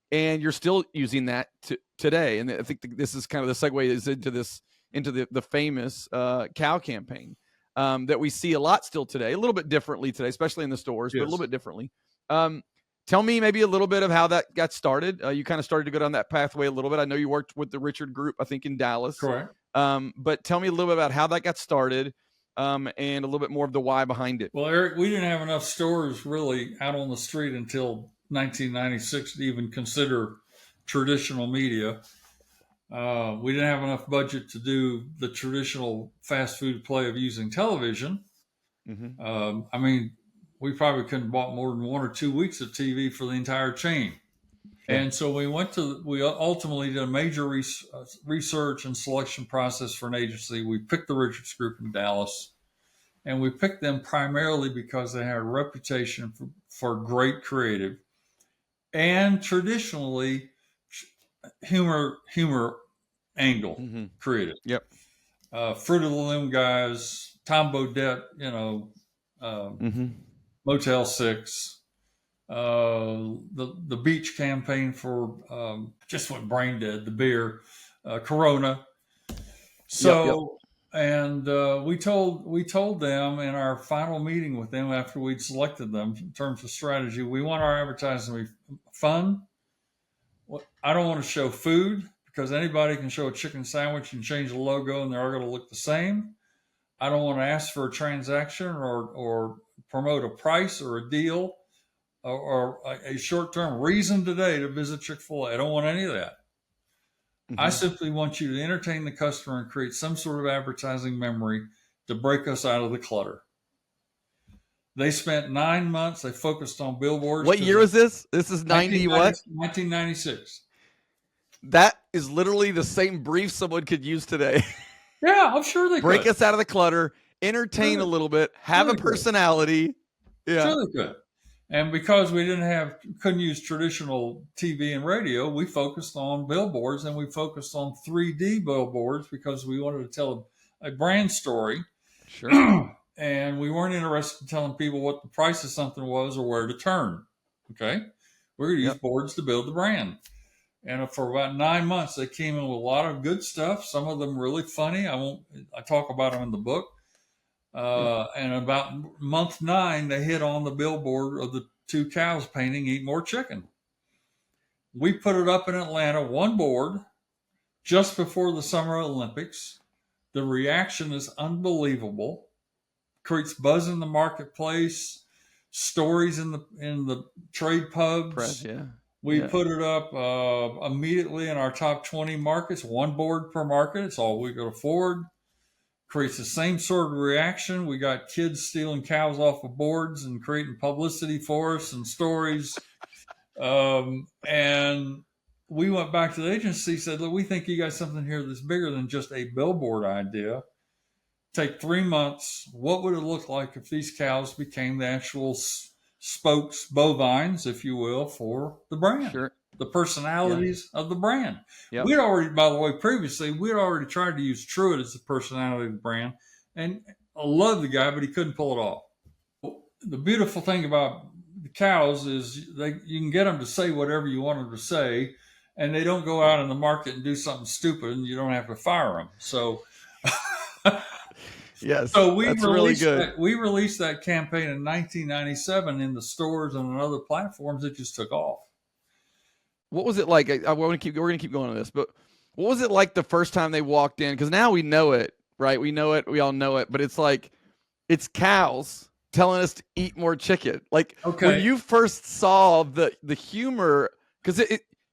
B: And you're still using that today. And I think this is kind of the segue is into the famous cow campaign that we see a lot still today, a little bit differently today, especially in the stores, but a little bit differently. Tell me maybe a little bit of how that got started. You kind of started to go down that pathway a little bit. I know you worked with the Richard Group, I think, in Dallas.
A: Correct.
B: But tell me a little bit about how that got started and a little bit more of the why behind it.
A: Well, Eric, we didn't have enough stores really out on the street until 1996 to even consider traditional media. We didn't have enough budget to do the traditional fast food play of using television.
B: Mm-hmm.
A: I mean, we probably couldn't have bought more than 1 or 2 weeks of TV for the entire chain.
B: Yeah.
A: And so we ultimately did a major research and selection process for an agency. We picked the Richards Group in Dallas, and we picked them primarily because they had a reputation for great creative and traditionally humor angle
B: Mm-hmm.
A: creative.
B: Yep.
A: Fruit of the Loom guys, Tom Bodette,
B: Mm-hmm.
A: Motel 6, the beach campaign for just went brain dead, the beer, Corona. So, and we told them in our final meeting with them after we'd selected them in terms of strategy, we want our advertising to be fun. I don't want to show food because anybody can show a chicken sandwich and change the logo and they're all going to look the same. I don't want to ask for a transaction or promote a price or a deal or a short-term reason today to visit Chick-fil-A. I don't want any of that.
B: Mm-hmm.
A: I simply want you to entertain the customer and create some sort of advertising memory to break us out of the clutter. They spent 9 months. They focused on billboards.
B: What year is this? This is 90 what?
A: 1996.
B: That is literally the same brief someone could use today.
A: Yeah, I'm sure they
B: Break
A: could.
B: us out of the clutter, entertain a little bit, have a personality. Yeah.
A: Sure they could. And because we couldn't use traditional TV and radio, we focused on billboards, and we focused on 3D billboards because we wanted to tell a brand story.
B: Sure.
A: And we weren't interested in telling people what the price of something was or where to turn. Okay. We're going to use boards to build the brand. And for about 9 months, they came in with a lot of good stuff. Some of them really funny. I talk about them in the book. And about month 9, they hit on the billboard of the 2 cows painting "Eat More Chicken." We put it up in Atlanta, one board, just before the Summer Olympics. The reaction is unbelievable. Creates buzz in the marketplace, stories in the trade pubs.
B: Press, yeah.
A: We put it up immediately in our top 20 markets, one board per market. It's all we could afford. Creates the same sort of reaction. We got kids stealing cows off of boards and creating publicity for us and stories. And we went back to the agency, said, look, we think you got something here that's bigger than just a billboard idea. Take 3 months. What would it look like if these cows became the actual spokes, bovines, if you will, for the brand?
B: Sure.
A: The personalities of the brand.
B: Yep.
A: We'd already, by the way, previously, we'd already tried to use Truett as the personality of the brand. And I love the guy, but he couldn't pull it off. The beautiful thing about the cows is you can get them to say whatever you want them to say, and they don't go out in the market and do something stupid, and you don't have to fire them. So...
B: Yes,
A: so we
B: that's really good.
A: We released that campaign in 1997 in the stores and on other platforms. It just took off.
B: What was it like? We're going to keep going on this, but what was it like the first time they walked in? Because now we know it, right? We know it. We all know it. But it's like, it's cows telling us to eat more chicken. Like when you first saw the humor, because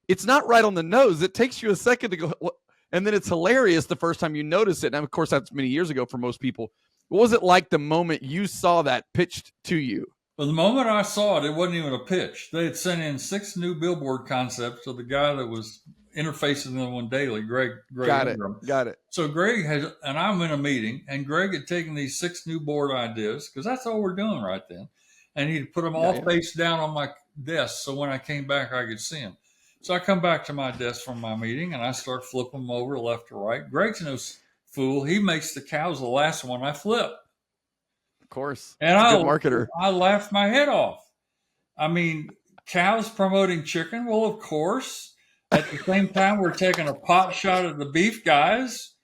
B: it's not right on the nose. It takes you a second to go, what? And then it's hilarious the first time you notice it. And of course, that's many years ago for most people. What was it like the moment you saw that pitched to you?
A: Well, the moment I saw it, it wasn't even a pitch. They had sent in 6 new billboard concepts to the guy that was interfacing them on daily, Greg Ingram.
B: Got it.
A: So Greg and I'm in a meeting, and Greg had taken these 6 new board ideas, because that's all we're doing right then. And he'd put them all face down on my desk, so when I came back, I could see them. So I come back to my desk from my meeting, and I start flipping them over left to right. Greg's no fool. He makes the cows the last one I flip.
B: Of course.
A: And
B: a good marketer.
A: I laughed my head off. I mean, cows promoting chicken? Well, of course. At the same time, we're taking a pot shot at the beef guys.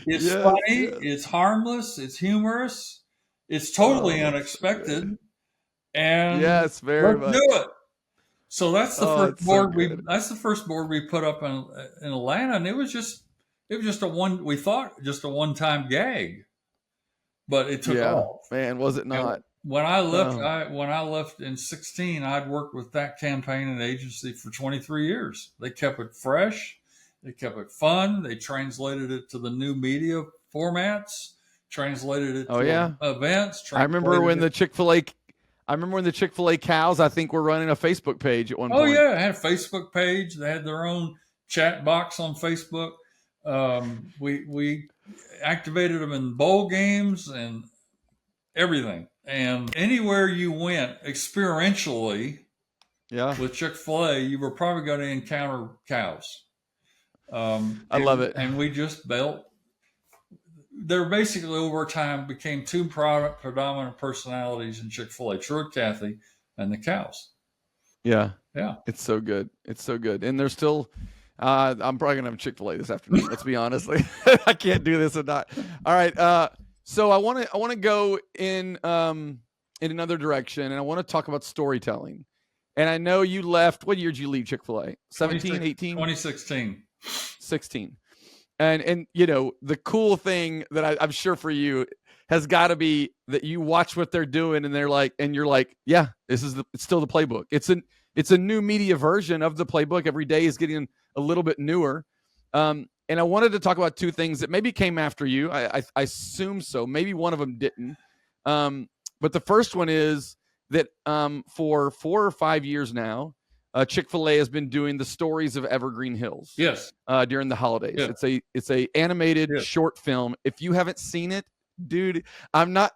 A: It's funny. It's harmless. It's humorous. It's totally unexpected. And
B: yes, very much.
A: Do it. So that's the first board that's the first board we put up in Atlanta, and it was just a one-time gag, but it took off.
B: Man, was it not?
A: And when I left in 2016, I'd worked with that campaign and agency for 23 years. They kept it fresh, they kept it fun, they translated it to the new media formats, translated it to events.
B: I remember when the Chick-fil-A cows, I think, were running a Facebook page at one point.
A: Oh, yeah. They had a Facebook page. They had their own chat box on Facebook. We activated them in bowl games and everything. And anywhere you went experientially with Chick-fil-A, you were probably going to encounter cows.
B: I love it.
A: And we just built. There basically over time became 2 predominant personalities in Chick-fil-A, Truett Cathy and the cows.
B: Yeah.
A: Yeah.
B: It's so good. It's so good. And there's still, I'm probably going to have Chick-fil-A this afternoon. Let's be honest. I can't do this and not. All right. So I want to go in another direction, and I want to talk about storytelling. And I know you left, what year did you leave Chick-fil-A? 17, 18?
A: 2016.
B: 16. And you know, the cool thing that I'm sure for you has got to be that you watch what they're doing, and you're like, yeah, it's still the playbook. It's a new media version of the playbook. Every day is getting a little bit newer. And I wanted to talk about 2 things that maybe came after you. I assume so. Maybe one of them didn't. But the first one is that for 4 or 5 years now, Chick-fil-A has been doing the stories of Evergreen Hills.
A: Yes.
B: During the holidays.
A: Yeah.
B: It's a animated
A: Yeah.
B: short film. If you haven't seen it, dude, I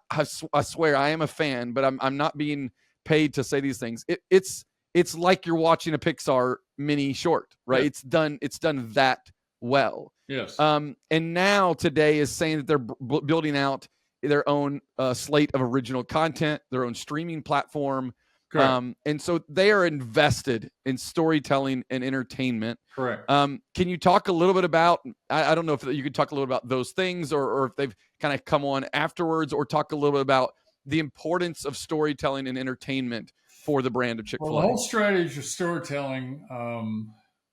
B: swear I am a fan, but I'm not being paid to say these things. It's like you're watching a Pixar mini short, right?
A: Yeah.
B: It's done that well.
A: Yes.
B: And now today is saying that they're building out their own slate of original content, their own streaming platform. And so they are invested in storytelling and entertainment.
A: Correct.
B: Can you talk a little bit about, I don't know if you could talk a little about those things or if they've kind of come on afterwards, or talk a little bit about the importance of storytelling and entertainment for the brand of Chick-fil-A.
A: Well, the whole strategy of storytelling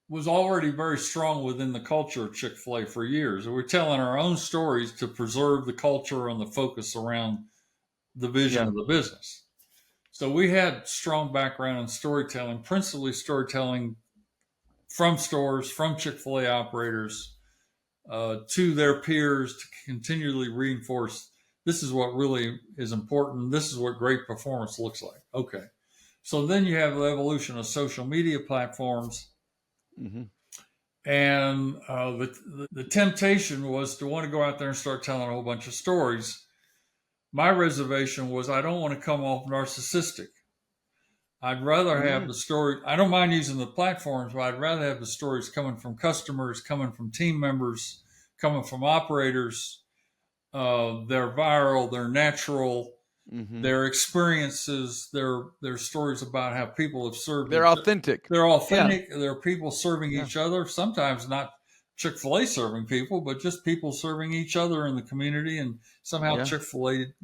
A: was already very strong within the culture of Chick-fil-A for years. We're telling our own stories to preserve the culture and the focus around the vision of the business. So we had strong background in storytelling, principally storytelling from stores, from Chick-fil-A operators, to their peers, to continually reinforce this is what really is important. This is what great performance looks like. Okay. So then you have the evolution of social media platforms.
B: Mm-hmm.
A: And the temptation was to want to go out there and start telling a whole bunch of stories. My reservation was I don't want to come off narcissistic. I'd rather have the story. I don't mind using the platforms, but I'd rather have the stories coming from customers, coming from team members, coming from operators. They're viral, they're natural, their experiences, their stories about how people have served.
B: They're authentic.
A: They're authentic. Yeah. They're people serving each other. Sometimes not Chick-fil-A serving people, but just people serving each other in the community. And somehow Chick-fil-A,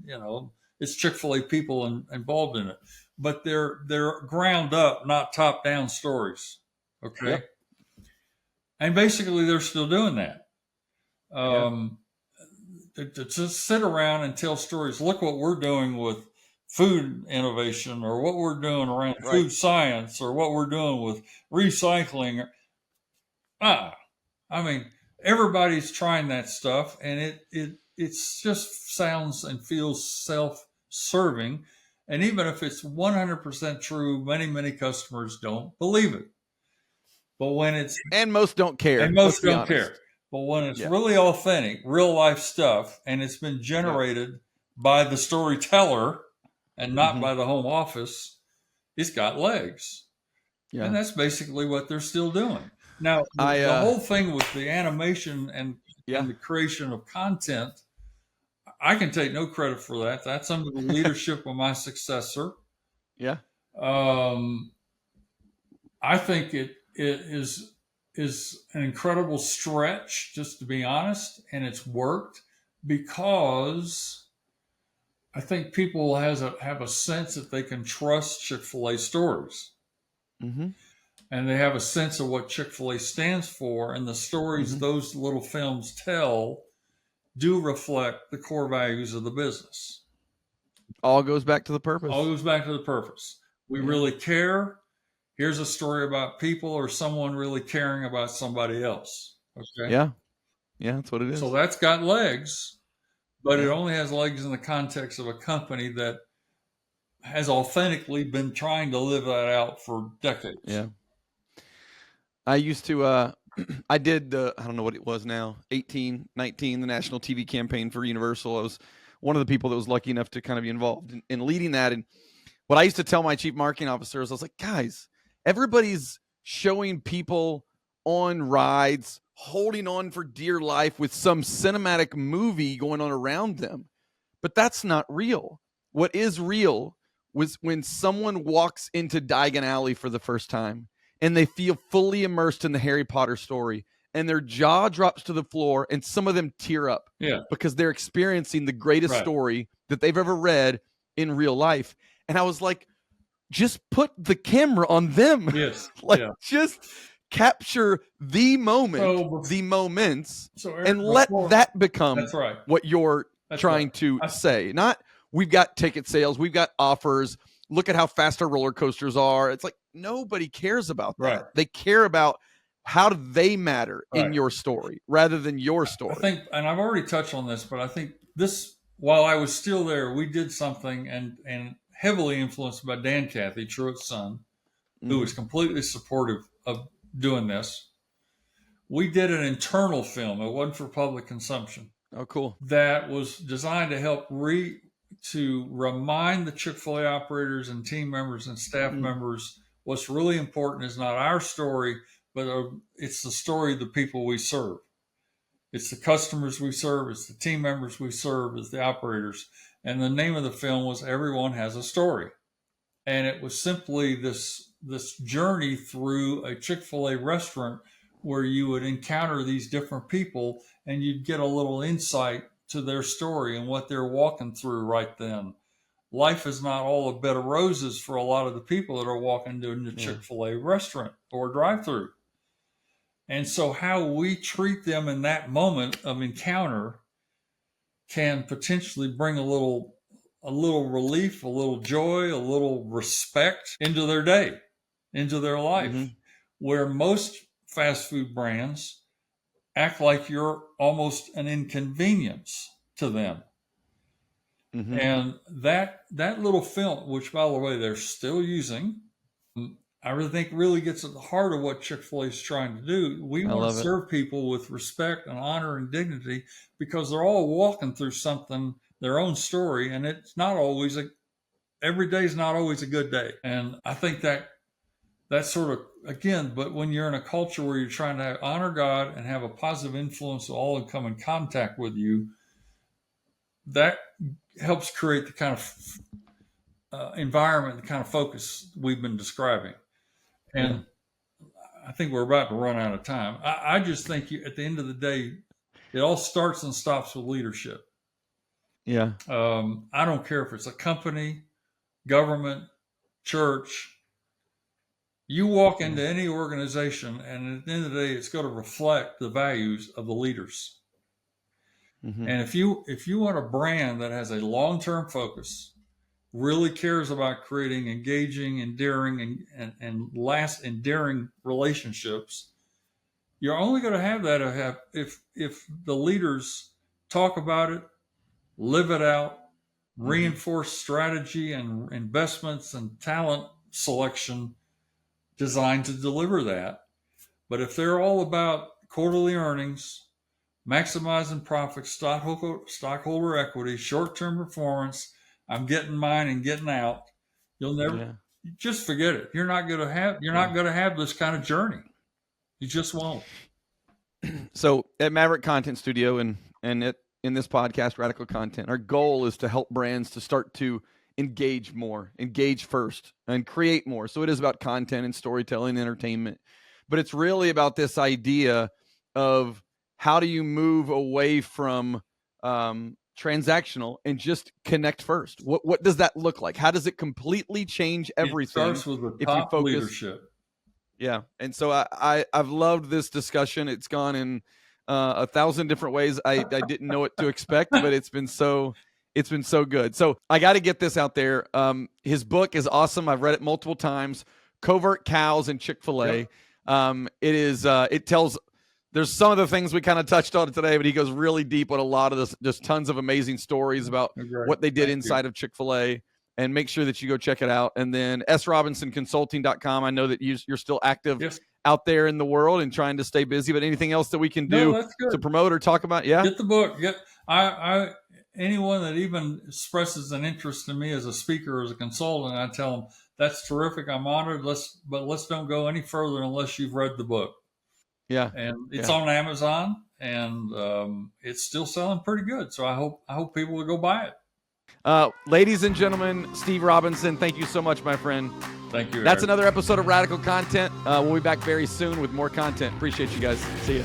A: it's Chick-fil-A people involved in it. But they're ground up, not top down stories. Okay. Yep. And basically they're still doing that. To just sit around and tell stories. Look what we're doing with food innovation, or what we're doing around food science, or what we're doing with recycling. I mean, everybody's trying that stuff, and it just sounds and feels self-serving. And even if it's 100% true, many customers don't believe it. But when it's
B: most don't care,
A: and most don't care. But when it's really authentic, real life stuff, and it's been generated by the storyteller and not by the home office, it's got legs. Yeah. And that's basically what they're still doing. Now, the whole thing with the animation and the creation of content, I can take no credit for that. That's under the leadership of my successor.
B: Yeah.
A: I think it is an incredible stretch, just to be honest, and it's worked because I think people have a sense that they can trust Chick-fil-A stories. Mm-hmm. And they have a sense of what Chick-fil-A stands for, and the stories those little films tell do reflect the core values of the business.
B: All goes back to the purpose.
A: All goes back to the purpose. We really care. Here's a story about people or someone really caring about somebody else. Okay.
B: Yeah. Yeah, that's what it is.
A: So that's got legs, but it only has legs in the context of a company that has authentically been trying to live that out for decades.
B: Yeah. I used to, I did I don't know what it was now, 18, 19, the national TV campaign for Universal. I was one of the people that was lucky enough to kind of be involved in leading that. And what I used to tell my chief marketing officers, I was like, guys, everybody's showing people on rides, holding on for dear life with some cinematic movie going on around them. But that's not real. What is real was when someone walks into Diagon Alley for the first time and they feel fully immersed in the Harry Potter story and their jaw drops to the floor and some of them tear up because they're experiencing the greatest story that they've ever read in real life. And I was like, just put the camera on them.
A: Yes.
B: Just capture the moment, the moments, and let that become what you're trying to say. Not, we've got ticket sales, we've got offers, look at how fast our roller coasters are. It's like, nobody cares about that. They care about how do they matter in your story rather than your story.
A: I think, and I've already touched on this, but I think this while I was still there, we did something, and heavily influenced by Dan Cathy, Truett's son, who was completely supportive of doing this. We did an internal film. It wasn't for public consumption.
B: Oh, cool.
A: That was designed to help to remind the Chick-fil-A operators and team members and staff members what's really important is not our story, but it's the story of the people we serve. It's the customers we serve. It's the team members we serve. It's the operators. And the name of the film was Everyone Has a Story. And it was simply this journey through a Chick-fil-A restaurant where you would encounter these different people and you'd get a little insight to their story and what they're walking through right then. Life is not all a bed of roses for a lot of the people that are walking into the Chick-fil-A restaurant or drive-through. And so how we treat them in that moment of encounter can potentially bring a little relief, a little joy, a little respect into their day, into their life, where most fast food brands act like you're almost an inconvenience to them. And that little film, which by the way, they're still using, I think really gets at the heart of what Chick-fil-A is trying to do. We want to serve people with respect and honor and dignity because they're all walking through something, their own story, and it's not always every day is not always a good day. And I think that sort of, again, but when you're in a culture where you're trying to honor God and have a positive influence of all who come in contact with you, that helps create the kind of environment, the kind of focus we've been describing. And I think we're about to run out of time. I just think at the end of the day, it all starts and stops with leadership.
B: Yeah.
A: I don't care if it's a company, government, church. You walk into any organization, and at the end of the day, it's going to reflect the values of the leaders. And if you want a brand that has a long-term focus, really cares about creating engaging, endearing, and last endearing relationships, you're only going to have that if the leaders talk about it, live it out, reinforce strategy and investments and talent selection designed to deliver that. But if they're all about quarterly earnings, maximizing profits, stockholder equity, short-term performance, I'm getting mine and getting out, you'll never just forget it. You're not going to have this kind of journey. You just won't.
B: So at Maverick Content Studio and in this podcast, Radical Content, our goal is to help brands to start to engage more, engage first, and create more. So it is about content and storytelling, and entertainment, but it's really about this idea of how do you move away from transactional and just connect first? What does that look like? How does it completely change everything?
A: It starts with the top leadership.
B: Yeah. And so I've loved this discussion. It's gone in 1,000 different ways. I didn't know what to expect, but it's been so good. So I got to get this out there. His book is awesome. I've read it multiple times. Covert Cows and Chick-fil-A. It tells, there's some of the things we kind of touched on today, but he goes really deep on a lot of this, just tons of amazing stories about what they did inside of Chick-fil-A. And make sure that you go check it out. And then srobinson.consulting.com. I know that you're still active out there in the world and trying to stay busy, but anything else that we can do to promote or talk about? Yeah.
A: Get the book. Anyone that even expresses an interest in me as a speaker or as a consultant, I tell them that's terrific. I'm honored. But let's don't go any further unless you've read the book.
B: Yeah.
A: And it's on Amazon, and it's still selling pretty good. So I hope people will go buy it.
B: Ladies and gentlemen, Steve Robinson, thank you so much, my friend.
A: Thank you.
B: That's another episode of Radical Content. We'll be back very soon with more content. Appreciate you guys. See ya.